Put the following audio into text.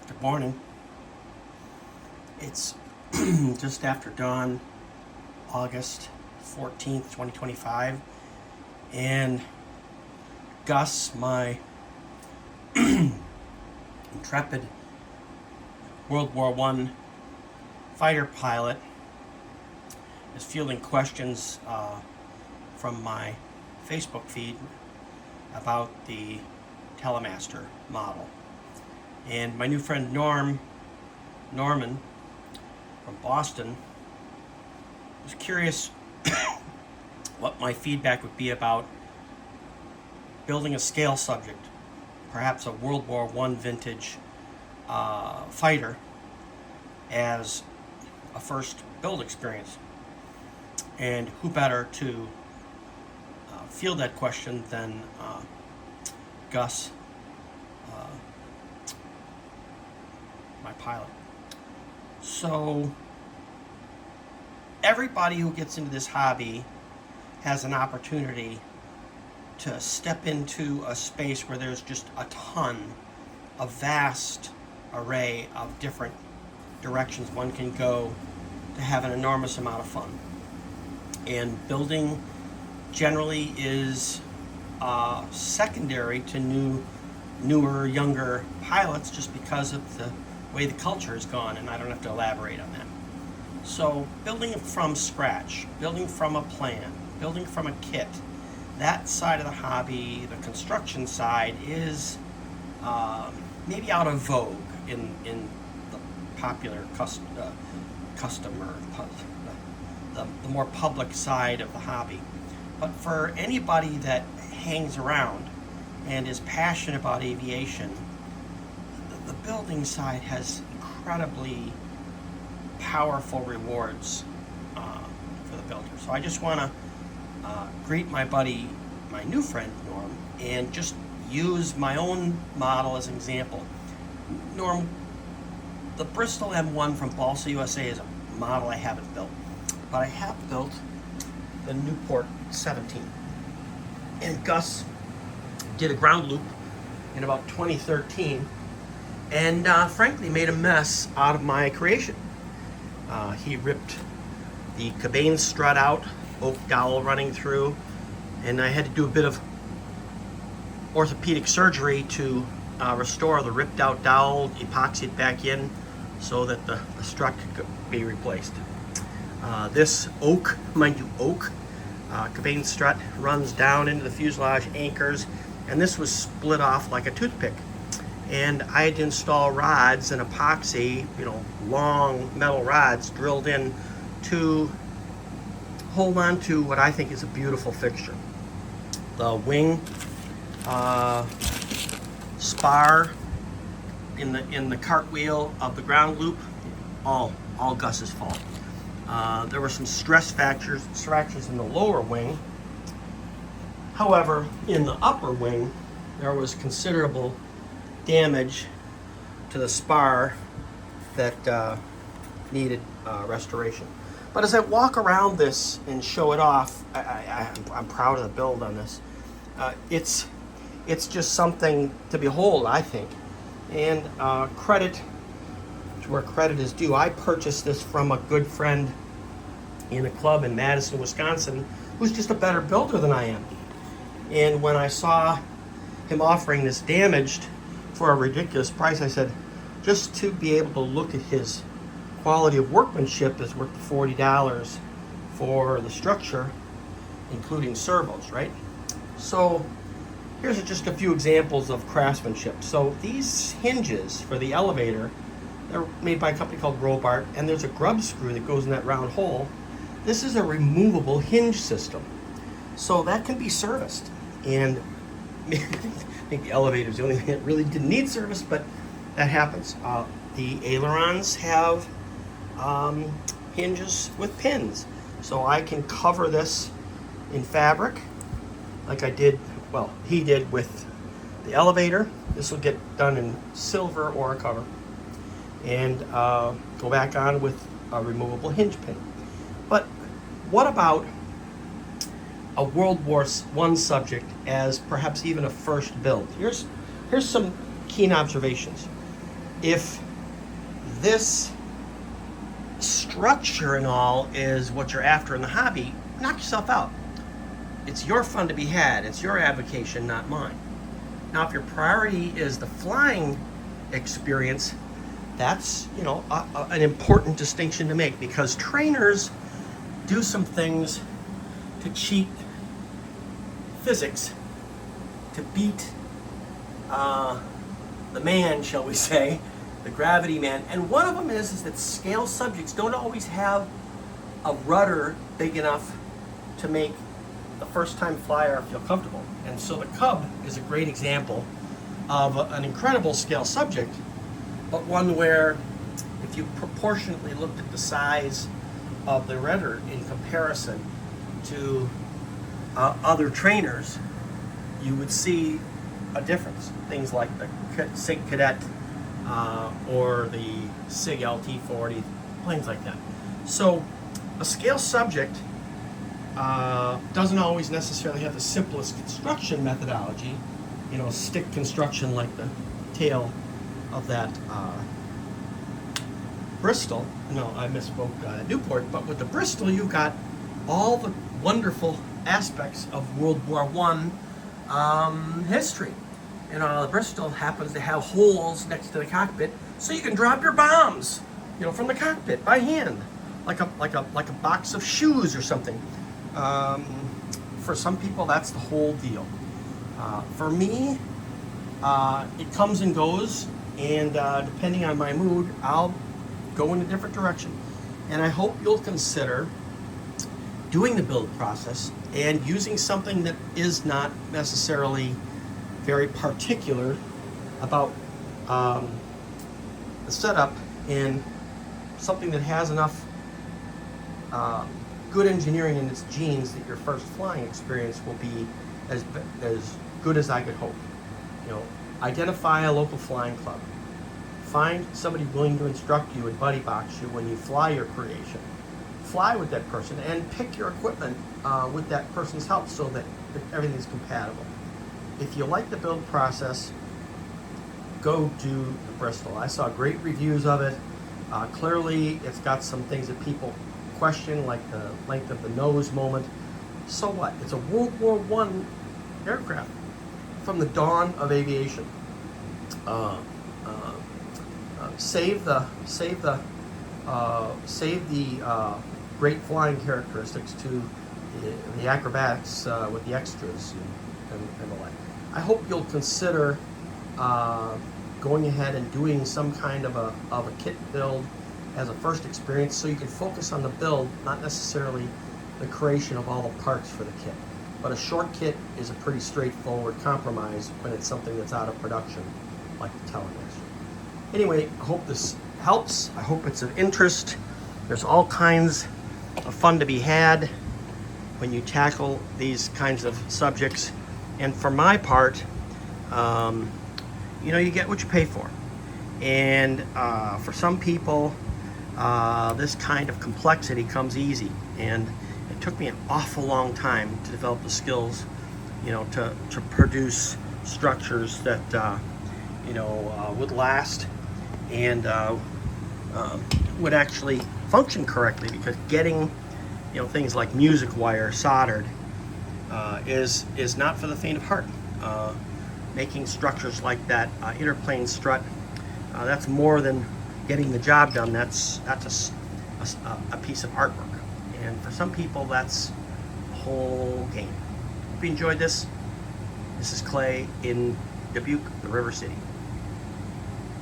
Good morning. It's just after dawn, August 14th, 2025, and Gus, my intrepid World War I fighter pilot, is fielding questions from my Facebook feed about the Telemaster model. And my new friend Norman from Boston was curious what my feedback would be about building a scale subject, perhaps a World War I vintage fighter, as a first build experience. And who better to field that question than Gus, my pilot. So everybody who gets into this hobby has an opportunity to step into a space where there's just a vast array of different directions one can go to have an enormous amount of fun. And building generally is secondary to newer, younger pilots, just because of the way the culture has gone, and I don't have to elaborate on that. So building from scratch, building from a plan, building from a kit, that side of the hobby, the construction side, is maybe out of vogue in the popular customer, the more public side of the hobby. But for anybody that hangs around and is passionate about aviation, the building side has incredibly powerful rewards for the builder. So I just want to greet my buddy, my new friend Norm, and just use my own model as an example. Norm, the Bristol M1 from Balsa USA is a model I haven't built, but I have built the Newport 17. And Gus did a ground loop in about 2013, and frankly made a mess out of my creation. He ripped the cabane strut out, oak dowel running through, and I had to do a bit of orthopedic surgery to restore the ripped out dowel, epoxy it back in so that the strut could be replaced. This oak, mind you, cabane strut runs down into the fuselage anchors, and this was split off like a toothpick. And I had to install rods and epoxy, long metal rods drilled in to hold on to what I think is a beautiful fixture. The wing spar in the cartwheel of the ground loop, all Gus's fault. There were some stress fractures in the lower wing. However, in the upper wing, there was considerable damage to the spar that needed restoration. But as I walk around this and show it off, I'm proud of the build on this. It's just something to behold, I think. And credit to where credit is due. I purchased this from a good friend in a club in Madison, Wisconsin, who's just a better builder than I am. And when I saw him offering this damaged for a ridiculous price, I said, just to be able to look at his quality of workmanship is worth the $40 for the structure, including servos, right? So here's just a few examples of craftsmanship. So these hinges for the elevator, they're made by a company called Robart, and there's a grub screw that goes in that round hole. This is a removable hinge system, so that can be serviced. And I think the elevator is the only thing that really didn't need service, but that happens. The ailerons have hinges with pins, so I can cover this in fabric like he did with the elevator. This will get done in silver or a cover, and go back on with a removable hinge pin. But what about a World War I subject as perhaps even a first build? Here's some keen observations. if this structure and all is what you're after in the hobby, knock yourself out. It's your fun to be had. It's your avocation, not mine. Now, if your priority is the flying experience, that's, you know, an important distinction to make, because trainers do some things to cheat physics, to beat the man, shall we say, the gravity man. And one of them is that scale subjects don't always have a rudder big enough to make the first time flyer feel comfortable. And so the Cub is a great example of an incredible scale subject, but one where if you proportionately looked at the size of the rudder in comparison to other trainers, you would see a difference. Things like the SIG Cadet or the SIG LT-40, planes like that. So a scale subject doesn't always necessarily have the simplest construction methodology, you know, stick construction like the tail of that Bristol. No, I misspoke, Newport. But with the Bristol, you've got all the wonderful aspects of World War I history. You know, the Bristol happens to have holes next to the cockpit, so you can drop your bombs, you know, from the cockpit by hand, like a box of shoes or something. For some people, that's the whole deal. For me, it comes and goes, and depending on my mood, I'll go in a different direction. And I hope you'll consider doing the build process and using something that is not necessarily very particular about the setup, and something that has enough good engineering in its genes that your first flying experience will be as good as I could hope. You know, identify a local flying club. Find somebody willing to instruct you and buddy box you when you fly your creation. Fly with that person and pick your equipment with that person's help so that everything's compatible. If you like the build process, go do the Bristol. I saw great reviews of it. Clearly, it's got some things that people question, like the length of the nose moment. So what? It's a World War I aircraft from the dawn of aviation. Save the great flying characteristics to the acrobatics with the extras and the like. I hope you'll consider going ahead and doing some kind of a kit build as a first experience, so you can focus on the build, not necessarily the creation of all the parts for the kit. But a short kit is a pretty straightforward compromise when it's something that's out of production, like the Telecaster. Anyway, I hope this helps. I hope it's of interest. There's all kinds of fun to be had when you tackle these kinds of subjects. And for my part, you know, you get what you pay for. And for some people, this kind of complexity comes easy. And it took me an awful long time to develop the skills, you know, to produce structures that, you know, would last and would actually function correctly, because getting, you know, things like music wire soldered is not for the faint of heart. Making structures like that interplane strut, that's more than getting the job done. That's a piece of artwork, and for some people that's the whole game. Hope you enjoyed this. This is Clay in Dubuque, the River City.